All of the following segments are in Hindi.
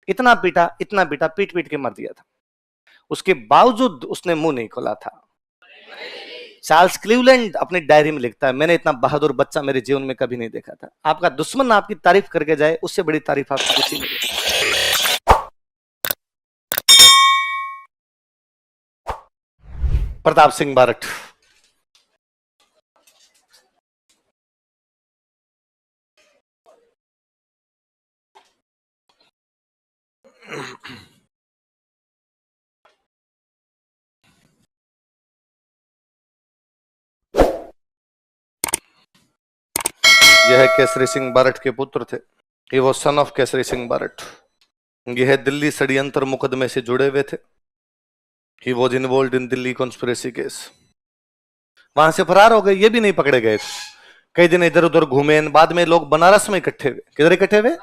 इतना पीटा, इतना पीटा, पीट पीट के मार दिया था। उसके बावजूद उसने मुंह नहीं खोला था। चार्ल्स क्लीवलैंड अपनी डायरी में लिखता है, मैंने इतना बहादुर बच्चा मेरे जीवन में कभी नहीं देखा था। आपका दुश्मन आपकी तारीफ करके जाए, उससे बड़ी तारीफ आपको कुछ ही नहीं। प्रताप सिंह बारठ। यह केसरी सिंह बारठ के पुत्र थे। ये वो सन ऑफ केसरी सिंह बारठ। यह दिल्ली षड्यंत्र मुकदमे से जुड़े हुए थे। He was involve in Delhi conspiracy case. वहां से फरार हो गए, ये भी नहीं पकड़े गए। कई दिन इधर उधर घूमे, बाद में लोग बनारस में इकट्ठे हुए। किधर इकट्ठे हुए?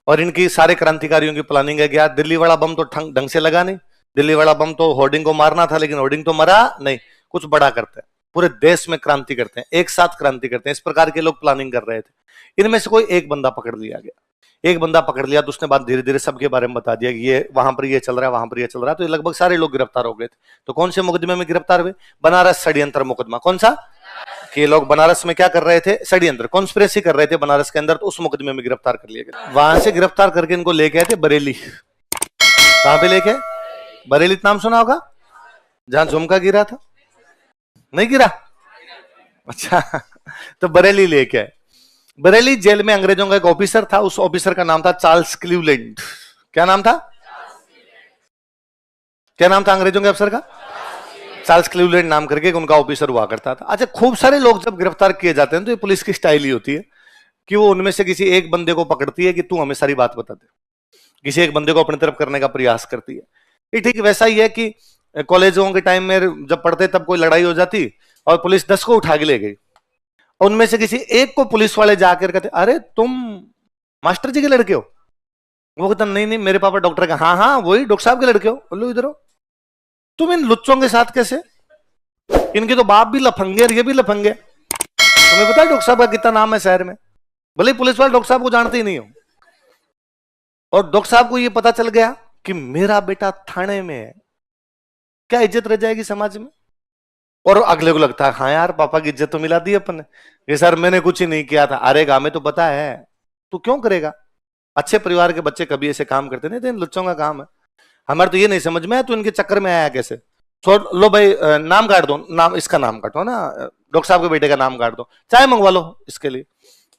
और इनकी सारे क्रांतिकारियों की प्लानिंग है। गया दिल्ली वाला बम तो ढंग से लगा नहीं। दिल्ली वाला बम तो होर्डिंग को मारना था, लेकिन होर्डिंग तो मरा नहीं। कुछ बड़ा करते हैं, पूरे देश में क्रांति करते हैं, एक साथ क्रांति करते हैं। इस प्रकार के लोग प्लानिंग कर रहे थे। इनमें से कोई एक बंदा पकड़ लिया गया। एक बंदा पकड़ लिया तो उसने बात धीरे धीरे सबके बारे में बता दिया कि ये वहां पर ये चल रहा है, वहां पर ये चल रहा है। तो लगभग सारे लोग गिरफ्तार हो गए थे। तो कौन से मुकदमे में गिरफ्तार हुए? बनारस षड्यंत्र मुकदमा। कौन सा? कि ये लोग बनारस में क्या कर रहे थे? षड्यंत्र, कॉन्स्पिरेसी कर रहे थे बनारस के अंदर। तो उस मुकदमे में गिरफ्तार कर लिया गया। वहां से गिरफ्तार करके इनको लेके आए थे बरेली। कहां पे लेके? बरेली नाम सुना होगा, जहां झुमका गिरा था। नहीं गिरा? अच्छा। तो बरेली लेके आए। बरेली जेल में अंग्रेजों का एक ऑफिसर था। उस ऑफिसर का नाम था चार्ल्स क्लीवलैंड। क्या नाम था? क्या नाम था अंग्रेजों के अफसर का? चार्ल्स क्लीवलैंड नाम करके उनका ऑफिसर हुआ करता था। अच्छा, खूब सारे लोग जब गिरफ्तार किए जाते हैं तो ये पुलिस की स्टाइल ही होती है कि वो उनमें से किसी एक बंदे को पकड़ती है कि तू हमें सारी बात बता दे। किसी एक बंदे को अपनी तरफ करने का प्रयास करती है। ये ठीक वैसा ही है कि कॉलेजों के टाइम में जब पढ़ते तब कोई लड़ाई हो जाती और पुलिस 10 को उठा के ले गई। उनमें से किसी एक को पुलिस वाले जाकर कहते, अरे तुम मास्टर जी के लड़के हो? वो कहता, नहीं नहीं मेरे पापा डॉक्टर का। हाँ हाँ वही डॉक्टर साहब के लड़के हो। बोलो इधर हो। तुम इन लुच्चों के साथ कैसे? इनके तो बाप भी लफंगे और ये भी लफंगे। तुम्हें पता है डॉक्टर साहब का कितना नाम है शहर में? भले पुलिस वाले डॉक्टर साहब को जानते ही नहीं हो। और डॉक्टर साहब को ये पता चल गया कि मेरा बेटा थाने में है, क्या इज्जत रह जाएगी समाज में? और अगले को लगता है हाँ यार पापा की इज्जत तो मिला दी अपन ने। ये सर मैंने कुछ ही नहीं किया था। अरे हमें तो पता है, तू क्यों करेगा? अच्छे परिवार के बच्चे कभी ऐसे काम करते नहीं थे, इन लुच्चों का काम है। हमारे तो ये नहीं समझ में है, तू इनके चक्कर में आया कैसे? छोड़ लो भाई, नाम काट दो, नाम इसका नाम काटो ना, डॉक्टर साहब के बेटे का नाम काट दो, चाय मंगवा लो इसके लिए।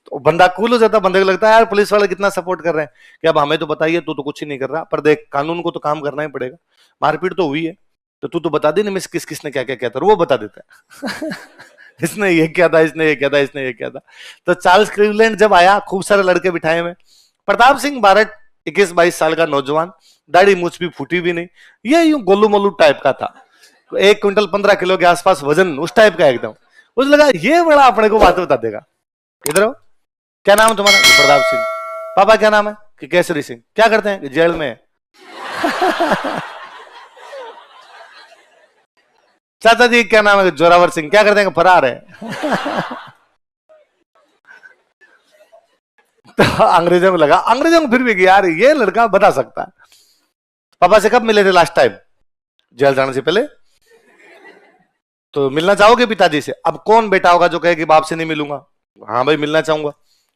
तो बंदा कूल हो जाता। बंदे को लगता है यार पुलिस वाले कितना सपोर्ट कर रहे हैं कि अब हमें तो बताइए, तू तो कुछ ही नहीं कर रहा, पर देख कानून को तो काम करना ही पड़ेगा। मारपीट तो हुई है तो तू तो बता दे ना मिस किसने क्या क्या किया था। वो बता देता है। इसने ये किया था, इसने ये किया था, इसने ये किया था। तो चार्ल्स क्लीवलैंड जब आया, खूब सारे लड़के बिठाए हुए। प्रताप सिंह बारठ 21-22 साल का नौजवान, दाढ़ी मूछ भी फूटी भी नहीं, ये यूं गोलू मोलू टाइप का था। 1 क्विंटल 15 किलो के आसपास वजन, उस टाइप का एकदम। उस लगा ये बड़ा अपने को बात बता देगा। इधर हो, क्या नाम है तुम्हारा? प्रताप सिंह। पापा क्या नाम है? कि केसरी सिंह। क्या करते हैं? जेल में। चाचा जी क्या नाम है? जोरावर सिंह। क्या करते हैं? फरार है। तो अंग्रेजों को लगा, अंग्रेजों को फिर भी यार ये लड़का बता सकता है। पापा से कब मिले थे लास्ट टाइम? जेल जाने से पहले। तो मिलना चाहोगे पिताजी से? अब कौन बेटा होगा जो कहे कि बाप से नहीं मिलूंगा? हाँ भाई मिलना चाहूंगा।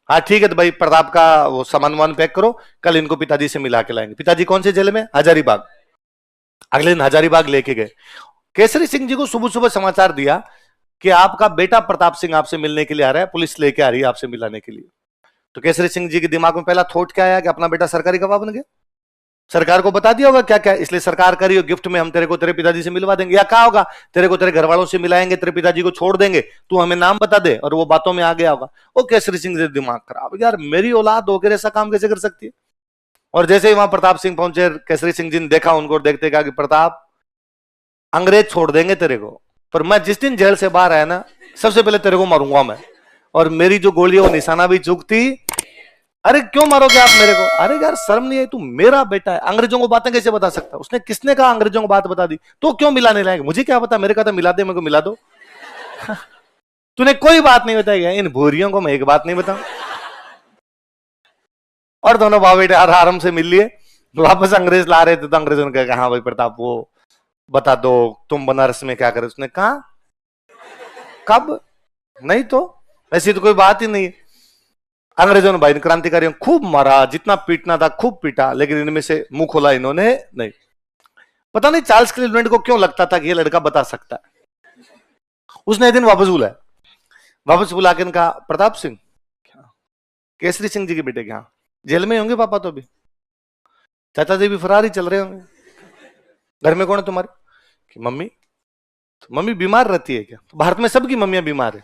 हाँ ठीक है, तो भाई प्रताप का वो सामान वामान पैक करो, कल इनको पिताजी से मिला के लाएंगे। पिताजी कौन से जेल में? हजारीबाग। अगले दिन हजारीबाग लेके गए। केसरी सिंह जी को सुबह सुबह समाचार दिया कि आपका बेटा प्रताप सिंह आपसे मिलने के लिए आ रहा है, पुलिस लेके आ रही है आपसे मिलाने के लिए। तो केसरी सिंह जी के दिमाग में पहला थॉट क्या आया कि अपना बेटा सरकारी गवाह बन गया, सरकार को बता दिया होगा क्या क्या, इसलिए सरकार करी हो गिफ्ट में हम तेरे को तेरे पिताजी से मिलवा देंगे, या क्या होगा तेरे को तेरे घर वालों से मिलाएंगे, तेरे पिताजी को छोड़ देंगे, तू हमें नाम बता दे, और वो बातों में आ गया होगा। वो केसरी सिंह से दिमाग खराब, यार मेरी औलाद होकर ऐसा काम कैसे कर सकती है। और जैसे ही वहां प्रताप सिंह पहुंचे, केसरी सिंह जी ने देखा उनको, देखते कहा कि प्रताप अंग्रेज छोड़ देंगे तेरे को, पर मैं जिस दिन जेल से बाहर आया ना, सबसे पहले तेरे को मारूंगा मैं, और मेरी जो गोली है वो निशाना भी चूकती। अरे क्यों मारोगे आप मेरे को? अरे यार शर्म नहीं है, तू मेरा बेटा है, अंग्रेजों को बातें कैसे बता सकता? उसने किसने कहा अंग्रेजों को बात बता दी? तो क्यों मिलाने लाएंगे? मुझे क्या पता, मेरे का तो मिला दे, मेरे को मिला दो। तूने कोई बात नहीं बताई, इन भूरियों को मैं एक बात नहीं बताऊं। और दोनों भाव बेटे आराम से मिल लिए। वापस अंग्रेज ला रहे थे तो अंग्रेजों ने कहा हाँ भाई प्रताप वो बता दो तुम बनारस में क्या करे। उसने कहा कब, नहीं तो ऐसी तो कोई बात ही नहीं है। अंग्रेजों ने भाई क्रांतिकारियों खूब मारा, जितना पीटना था खूब पीटा, लेकिन इनमें से मुंह खोला इन्होंने नहीं। पता नहीं चार्ल्स क्लीवलैंड को क्यों लगता था कि ये लड़का बता सकता है। उसने एक दिन वापस बुलाया, वापस बुला के कहा प्रताप सिंह, केसरी सिंह जी के बेटे क्या जेल में होंगे पापा तो अभी, चाचा जी भी फरार ही चल रहे होंगे, घर में कौन है तुम्हारे? कि मम्मी। तो मम्मी बीमार रहती है क्या? तो भारत में सबकी मम्मियां बीमार है,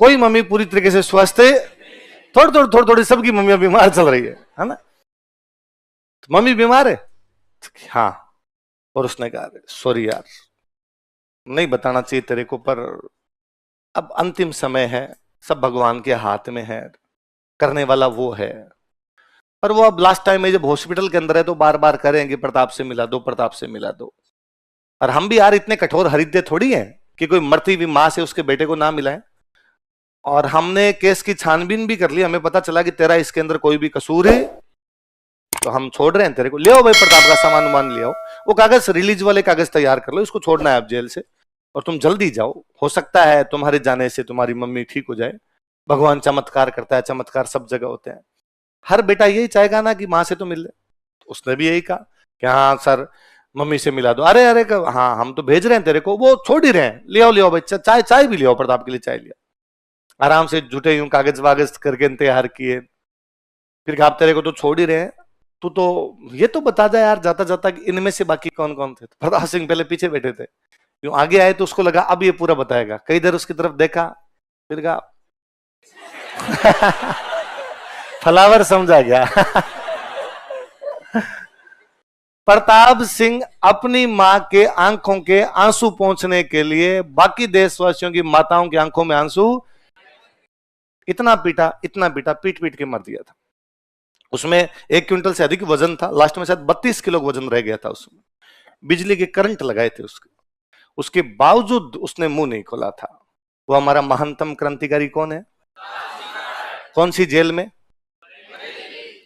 कोई मम्मी पूरी तरीके से स्वस्थ है, थोड़ी थोड़ी सबकी मम्मियां बीमार चल रही है ना? तो मम्मी बीमार है? हाँ। और उसने कहा सॉरी यार नहीं बताना चाहिए तेरे को, पर अब अंतिम समय है, सब भगवान के हाथ में है, करने वाला वो है। पर वो अब लास्ट टाइम में जब हॉस्पिटल के अंदर है तो बार बार करेंगे प्रताप से मिला दो, प्रताप से मिला दो। और हम भी यार इतने कठोर हृदय थोड़ी हैं कि कोई मरती हुई मां से उसके बेटे को ना मिलाए। और हमने केस की छानबीन भी कर ली, हमें पता चला कि तेरा इसके अंदर कोई भी कसूर है तो हम छोड़ रहे हैं तेरे को। ले आओ भाई प्रताप का सामान वामान ले आओ, वो कागज रिलीज वाले कागज तैयार कर लो, इसको छोड़ना है आप जेल से और तुम जल्दी जाओ, हो सकता है तुम्हारे जाने से तुम्हारी मम्मी ठीक हो जाए। भगवान चमत्कार करता है, चमत्कार सब जगह होते हैं। हर बेटा यही चाहेगा ना कि माँ से तो मिल ले। तो उसने भी यही कहा कि हाँ सर मम्मी से मिला दो। अरे अरे हाँ हम तो भेज रहे हैं तेरे को, वो छोड़ ही रहे हैं, ले आओ ले आओ बच्चा, चाय चाय भी ले आओ, प्रताप के लिए चाय लिया। आराम से जुटे यूं कागज वागज करके तैयार किए। फिर कहा तेरे को तो छोड़ ही रहे हैं, तू तो ये तो बता जा यार जाता जाता कि इनमें से बाकी कौन कौन थे। प्रताप सिंह पहले पीछे बैठे थे, यूं आगे आए तो उसको लगा अब ये पूरा बताएगा, कई देर उसकी तरफ देखा, फिर कहा फ्लावर समझा गया। प्रताप सिंह अपनी मां के आंखों के आंसू पहुंचने के लिए बाकी देशवासियों की माताओं की आंखों में आंसू, इतना पीटा पीट पीट के मर दिया था। उसमें 1 क्विंटल से अधिक वजन था, लास्ट में शायद 32 किलो वजन रह गया था उसमें। बिजली के करंट लगाए थे उसके बावजूद उसने मुंह नहीं खोला था। वो हमारा महानतम क्रांतिकारी कौन है? कौन सी जेल में?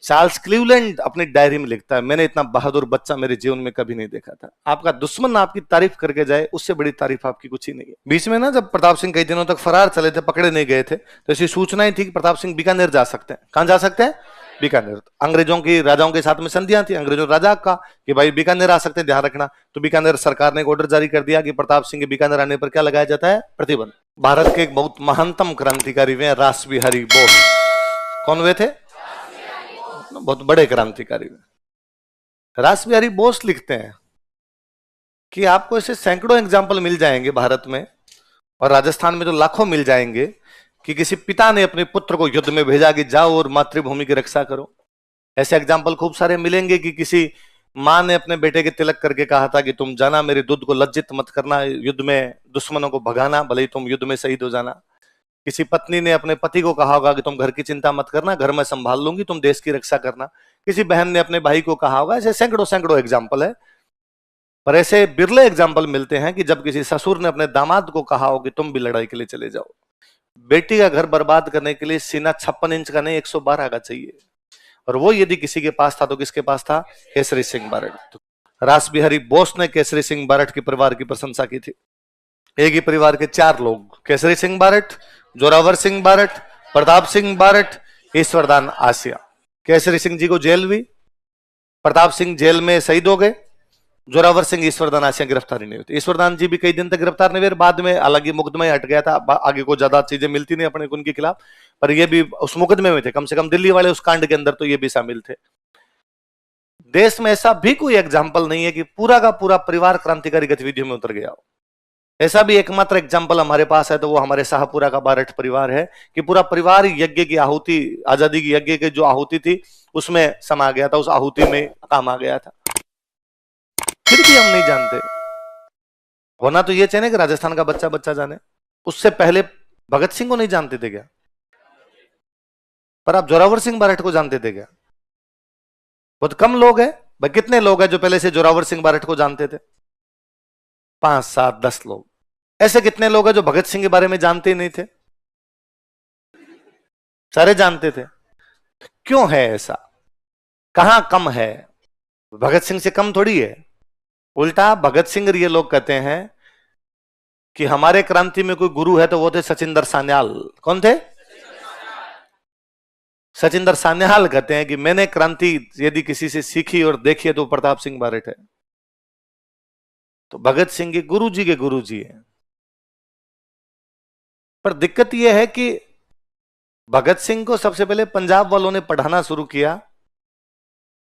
चार्ल्स क्लीवलैंड अपनी डायरी में लिखता है मैंने इतना बहादुर बच्चा मेरे जीवन में कभी नहीं देखा था। आपका दुश्मन आपकी तारीफ करके जाए उससे बड़ी तारीफ आपकी कुछ ही नहीं है। बीच में ना जब प्रताप सिंह कई दिनों तक फरार चले थे, पकड़े नहीं गए थे, तो ऐसी सूचनाएं थी कि प्रताप सिंह बीकानेर जा सकते हैं। कहां जा सकते हैं? बीकानेर। अंग्रेजों की राजाओं के साथ में संधियां थी, अंग्रेजों राजा का कि भाई बीकानेर आ सकते हैं, ध्यान रखना। तो बीकानेर सरकार ने एक ऑर्डर जारी कर दिया कि प्रताप सिंह के बीकानेर आने पर क्या लगाया जाता है? प्रतिबंध। भारत के एक बहुत महानतम क्रांतिकारी हुए रास बिहारी बोस। कौन हुए थे? बहुत बड़े क्रांतिकारी हुए रास बिहारी बोस। लिखते हैं कि आपको ऐसे सैकड़ों एग्जाम्पल मिल जाएंगे भारत में और राजस्थान में तो लाखों मिल जाएंगे कि किसी पिता ने अपने पुत्र को युद्ध में भेजा कि जाओ और मातृभूमि की रक्षा करो। ऐसे एग्जाम्पल खूब सारे मिलेंगे कि किसी मां ने अपने बेटे के तिलक करके कहा था कि तुम जाना मेरे दूध को लज्जित मत करना, युद्ध में दुश्मनों को भगाना, भले ही तुम युद्ध में शहीद हो जाना। किसी पत्नी ने अपने पति को कहा होगा कि तुम घर की चिंता मत करना, घर में संभाल लूंगी, तुम देश की रक्षा करना। किसी बहन ने अपने भाई को कहा होगा। ऐसे सैकड़ों सैकड़ों एग्जाम्पल है, पर ऐसे बिरले एग्जाम्पल मिलते हैं कि जब किसी ससुर ने अपने दामाद को कहा हो कि तुम भी लड़ाई के लिए चले जाओ। बेटी का घर बर्बाद करने के लिए सीना 56 इंच का नहीं 112 का चाहिए, और वो यदि किसी के पास था तो किसके पास था? केसरी सिंह बारट। रास बिहारी बोस ने केसरी सिंह बारट के परिवार की प्रशंसा की थी। एक ही परिवार के 4 लोग, केसरी सिंह बारट, जोरावर सिंह बारट, प्रताप सिंह बारट, ईश्वरदान आसिया। केसरी सिंह जी को जेल हुई, प्रताप सिंह जेल में शहीद हो गए, जोरावर सिंह ईश्वरदान आसिया गिरफ्तारी नहीं हुई। ईश्वरदान जी भी कई दिन तक गिरफ्तार नहीं हुए, बाद में हालांकि मुकदमा हट गया था, आगे को ज्यादा चीजें मिलती नहीं अपने उनके खिलाफ, पर ये भी उस मुकदमे में थे। कम से कम दिल्ली वाले उस कांड के अंदर तो ये भी शामिल थे। देश में ऐसा भी कोई एग्जाम्पल नहीं है कि पूरा का पूरा परिवार क्रांतिकारी गतिविधियों में उतर गया हो। ऐसा भी एकमात्र एग्जाम्पल हमारे पास है तो वो हमारे शाहपुरा का बारट परिवार है कि पूरा परिवार यज्ञ की आहुति, आजादी की यज्ञ की जो आहुति थी उसमें समा गया था, उस आहुति में काम आ गया था। फिर भी हम नहीं जानते। होना तो ये चाहिए कि राजस्थान का बच्चा बच्चा जाने। उससे पहले भगत सिंह को नहीं जानते थे क्या? पर आप जोरावर सिंह बारट को जानते थे क्या? बहुत कम लोग हैं भाई। कितने लोग हैं जो पहले से जोरावर सिंह बारट को जानते थे? 5, 7, 10 लोग। ऐसे कितने लोग हैं जो भगत सिंह के बारे में जानते ही नहीं थे? सारे जानते थे। क्यों है ऐसा? कहां कम है? भगत सिंह से कम थोड़ी है। उल्टा भगत सिंह और ये लोग कहते हैं कि हमारे क्रांति में कोई गुरु है तो वो थे सचिंदर सान्याल। कौन थे? सचिंदर सान्याल कहते हैं कि मैंने क्रांति यदि किसी से सीखी और देखी है तो प्रताप सिंह बारट है। तो भगत सिंह के गुरु जी हैं। पर दिक्कत यह है कि भगत सिंह को सबसे पहले पंजाब वालों ने पढ़ाना शुरू किया।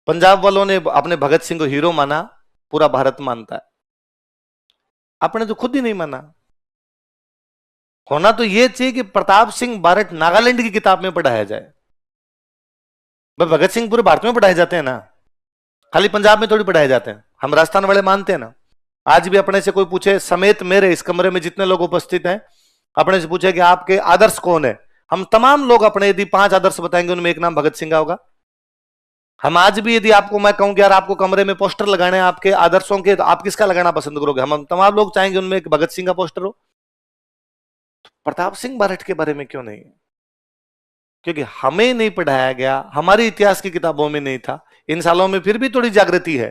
पंजाब वालों ने अपने भगत सिंह को हीरो माना, पूरा भारत मानता है। आपने तो खुद ही नहीं माना। होना तो यह चाहिए कि प्रताप सिंह बारट नागालैंड की किताब में पढ़ाया जाए। भाई भगत सिंह पूरे भारत में पढ़ाए जाते हैं ना, खाली पंजाब में थोड़ी पढ़ाए जाते हैं। हम राजस्थान वाले मानते हैं ना। आज भी अपने से कोई पूछे, समेत मेरे इस कमरे में जितने लोग उपस्थित हैं, अपने से पूछे कि आपके आदर्श कौन है, हम तमाम लोग अपने यदि 5 आदर्श बताएंगे उनमें एक नाम भगत सिंह का होगा। हम आज भी यदि आपको मैं कहूं कि यार आपको कमरे में पोस्टर लगाने हैं आपके आदर्शों के, तो आप किसका लगाना पसंद करोगे? हम तमाम लोग चाहेंगे उनमें एक भगत सिंह का पोस्टर हो। तो प्रताप सिंह बारट के बारे में क्यों नहीं? क्योंकि हमें नहीं पढ़ाया गया, हमारी इतिहास की किताबों में नहीं था। इन सालों में फिर भी थोड़ी जागृति है,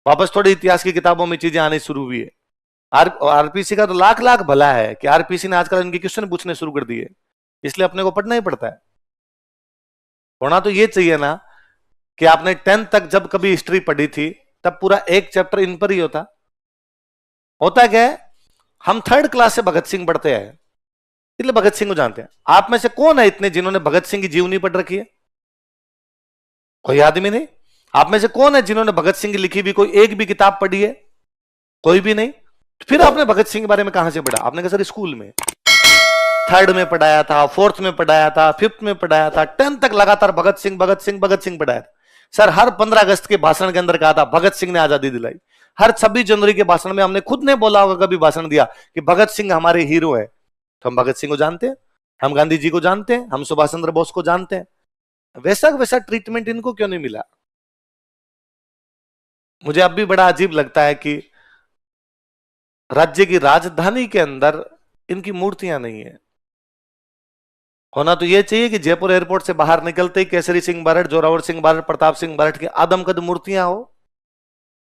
वापस थोड़ी इतिहास की किताबों में चीजें आनी शुरू हुई है। आरपीसी का तो लाख लाख भला है कि आरपीसी ने आजकल इनके क्वेश्चन पूछने शुरू कर दिए, इसलिए अपने को पढ़ना ही पड़ता है। होना तो ये चाहिए ना कि आपने 10th तक जब कभी हिस्ट्री पढ़ी थी तब पूरा एक चैप्टर इन पर ही होता। होता क्या है, हम 3rd क्लास से भगत सिंह पढ़ते हैं, इसलिए भगत सिंह को जानते हैं। आप में से कौन है इतने जिन्होंने भगत सिंह की जीवनी पढ़ रखी है? कोई आदमी नहीं। आप में से कौन है जिन्होंने भगत सिंह की लिखी भी कोई एक भी किताब पढ़ी है? कोई भी नहीं। फिर आपने भगत सिंह के बारे में कहां से पढ़ा? आपने कहा सर स्कूल में 3rd में पढ़ाया था, 4th में पढ़ाया था, 5th में पढ़ाया था, 10th तक लगातार भगत सिंह भगत सिंह भगत सिंह पढ़ाया था। सर हर 15 अगस्त के भाषण के अंदर कहा था भगत सिंह ने आजादी दिलाई। हर 26 जनवरी के भाषण में हमने खुद ने बोला होगा, कभी भाषण दिया कि भगत सिंह हमारे हीरो है। तो हम भगत सिंह को जानते हैं, हम गांधी जी को जानते हैं, हम सुभाष चंद्र बोस को जानते हैं। वैसा ट्रीटमेंट इनको क्यों नहीं मिला? मुझे अब भी बड़ा अजीब लगता है कि राज्य की राजधानी के अंदर इनकी मूर्तियां नहीं है। होना तो यह चाहिए कि जयपुर एयरपोर्ट से बाहर निकलते ही केसरी सिंह बारट, जोरावर सिंह बारट, प्रताप सिंह बारट की आदमकद मूर्तियां हो,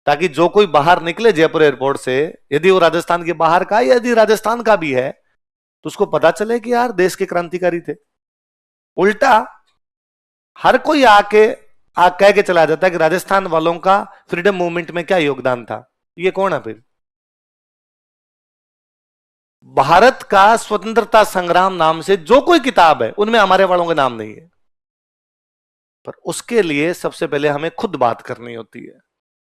ताकि जो कोई बाहर निकले जयपुर एयरपोर्ट से, यदि वो राजस्थान के बाहर का यदि राजस्थान का भी है, तो उसको पता चले कि यार देश के क्रांतिकारी थे। उल्टा हर कोई आके कह के चला जाता है कि राजस्थान वालों का फ्रीडम मूवमेंट में क्या योगदान था। ये कौन है फिर? भारत का स्वतंत्रता संग्राम नाम से जो कोई किताब है उनमें हमारे वालों के नाम नहीं है। पर उसके लिए सबसे पहले हमें खुद बात करनी होती है,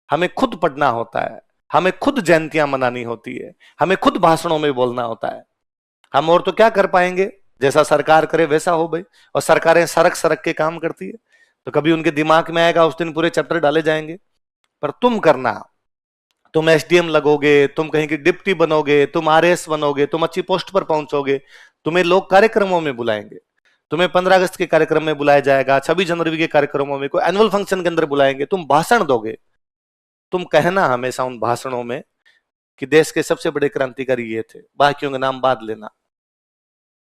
हमें खुद पढ़ना होता है, हमें खुद जयंतियां मनानी होती है, हमें खुद भाषणों में बोलना होता है। हम और तो क्या कर पाएंगे? जैसा सरकार करे वैसा हो भाई। और सरकारें सरक सरक के काम करती है, तो कभी उनके दिमाग में आएगा उस दिन पूरे चैप्टर डाले जाएंगे। पर तुम करना, तुम एसडीएम लगोगे, तुम कहीं की डिप्टी बनोगे, तुम आरएस बनोगे, तुम अच्छी पोस्ट पर पहुंचोगे, तुम्हें लोग कार्यक्रमों में बुलाएंगे, तुम्हें 15 अगस्त के कार्यक्रम में बुलाया जाएगा, 26 जनवरी के कार्यक्रमों में, कोई एनुअल फंक्शन के अंदर बुलाएंगे, तुम भाषण दोगे। तुम कहना हमेशा उन भाषणों में कि देश के सबसे बड़े क्रांतिकारी ये थे, बाकियों के नाम बाद लेना।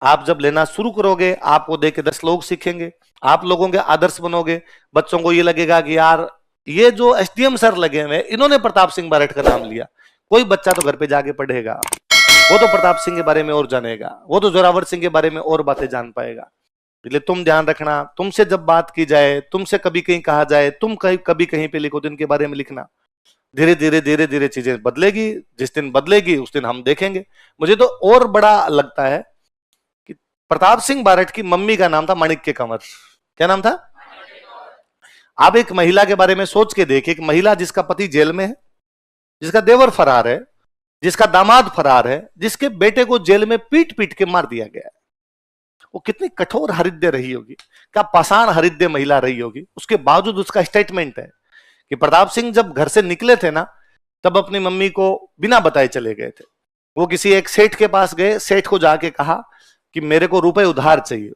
आप जब लेना शुरू करोगे, आपको देख के 10 लोग सीखेंगे, आप लोगों के आदर्श बनोगे। बच्चों को ये लगेगा कि यार ये जो एसडीएम सर लगे हुए इन्होंने प्रताप सिंह बारट का नाम लिया। कोई बच्चा तो घर पे जाके पढ़ेगा, वो तो प्रताप सिंह के बारे में और जानेगा, वो तो जोरावर सिंह के बारे में और बातें जान पाएगा। इसलिए तुम ध्यान रखना, तुमसे जब बात की जाए, तुमसे कभी कहीं कहा जाए, तुम कभी कहीं पे लिखो तो इनके बारे में लिखना। धीरे धीरे चीजें बदलेगी। जिस दिन बदलेगी उस दिन हम देखेंगे। मुझे तो और बड़ा लगता है कि प्रताप सिंह बारट की मम्मी का नाम था माणिक्य कंवर। क्या नाम था? आप एक महिला के बारे में सोच के देखिए, एक महिला जिसका पति जेल में है, जिसका देवर फरार है, जिसका दामाद फरार है, जिसके बेटे को जेल में पीट पीट के मार दिया गया है। वो कितनी कठोर हृदय रही होगी, क्या पाषाण हृदय महिला रही होगी। उसके बावजूद उसका स्टेटमेंट है कि प्रताप सिंह जब घर से निकले थे ना, तब अपनी मम्मी को बिना बताए चले गए थे। वो किसी एक सेठ के पास गए, सेठ को जाके कहा कि मेरे को रुपए उधार चाहिए।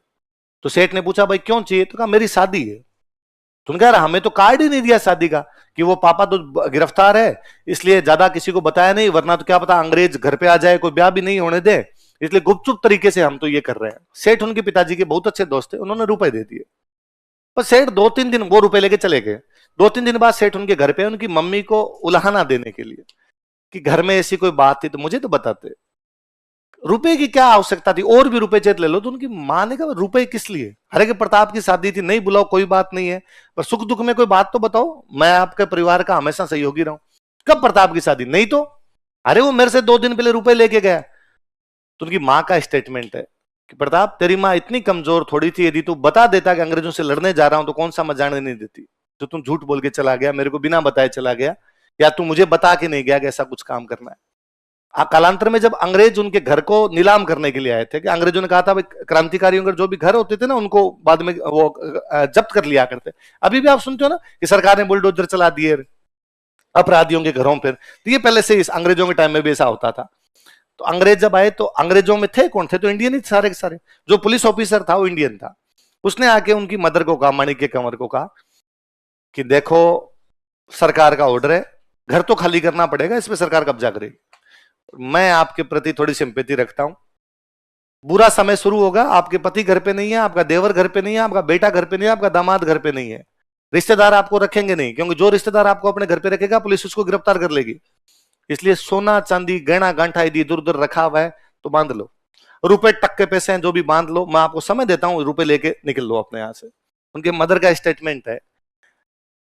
तो सेठ ने पूछा भाई क्यों चाहिए? तो कहा मेरी शादी है। तुम कह रहा हमें तो कार्ड ही नहीं दिया शादी का, कि वो पापा तो गिरफ्तार है इसलिए ज्यादा किसी को बताया नहीं, वरना तो क्या पता अंग्रेज घर पे आ जाए, कोई ब्याह भी नहीं होने दे, इसलिए गुपचुप तरीके से हम तो ये कर रहे हैं। सेठ उनके पिताजी के बहुत अच्छे दोस्त थे, उन्होंने रुपए दे दिए। पर सेठ 2-3 दिन वो रुपए लेके चले गए। 2-3 दिन बाद सेठ उनके घर पे उनकी मम्मी को उलाहना देने के लिए कि घर में ऐसी कोई बात थी तो मुझे तो बताते, रुपए की क्या आवश्यकता थी, और भी रुपए चेत ले लो। तो उनकी मां ने कहा रुपए किस लिए, हरे के प्रताप की शादी थी, नहीं बुलाओ कोई बात नहीं है, पर सुख दुख में कोई बात तो बताओ, मैं आपके परिवार का हमेशा सहयोगी रहूं। कब प्रताप की शादी, नहीं तो अरे वो मेरे से 2 दिन पहले रुपए लेके गया। तो उनकी मां का स्टेटमेंट है कि प्रताप तेरी मां इतनी कमजोर थोड़ी थी, यदि तू बता देता कि अंग्रेजों से लड़ने जा रहा हूं तो कौन सा मैं जाने नहीं देती, तो तुम झूठ बोल के चला गया, मेरे को बिना बताए चला गया, या तू मुझे बता के नहीं गया कि ऐसा कुछ काम करना है। कालांतर में जब अंग्रेज उनके घर को नीलाम करने के लिए आए थे, कि अंग्रेजों ने कहा था क्रांतिकारियों के जो भी घर होते थे ना उनको बाद में वो जब्त कर लिया करते। अभी भी आप सुनते हो ना कि सरकार ने बुलडोजर चला दिए अपराधियों के घरों पर, तो ये पहले से इस अंग्रेजों के टाइम में भी ऐसा होता था। तो अंग्रेज जब आए तो अंग्रेजों में थे कौन, थे तो इंडियन ही सारे के सारे। जो पुलिस ऑफिसर था वो इंडियन था। उसने आके उनकी मदर को कहा, माणिक्य कंवर को कहा कि देखो सरकार का ऑर्डर है, घर तो खाली करना पड़ेगा, इस पे सरकार कब्जा करेगी, मैं आपके प्रति थोड़ी सिंपैथी रखता हूं, बुरा समय शुरू होगा, आपके पति घर पे नहीं है, आपका देवर घर पे नहीं है, आपका बेटा घर पे नहीं है, आपका दामाद घर पे नहीं है, रिश्तेदार आपको रखेंगे नहीं, क्योंकि जो रिश्तेदार आपको अपने घर पे रखेगा पुलिस उसको गिरफ्तार कर लेगी। इसलिए सोना चांदी गहना गांठा यदि इधर उधर रखा हुआ है तो बांध लो, रुपए टक्के पैसे हैं जो भी बांध लो, मैं आपको समय देता हूं, रुपए लेके निकल लो अपने यहां से। उनके मदर का स्टेटमेंट है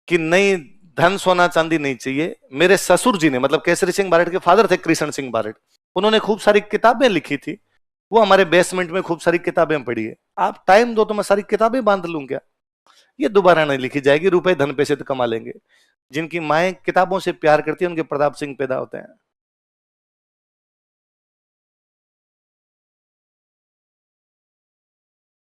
कि नहीं, धन सोना चांदी नहीं चाहिए। मेरे ससुर जी ने, मतलब केसरी सिंह बारेट के फादर थे कृष्ण सिंह बारेट, उन्होंने खूब सारी किताबें लिखी थी, वो हमारे बेसमेंट में खूब सारी किताबें पढ़ी है, आप टाइम दो तो मैं सारी किताबें बांध लूं क्या, ये दोबारा नहीं लिखी जाएगी, रुपए धन पैसे तो कमा लेंगे। जिनकी माएँ किताबों से प्यार करती है उनके प्रताप सिंह पैदा होते हैं।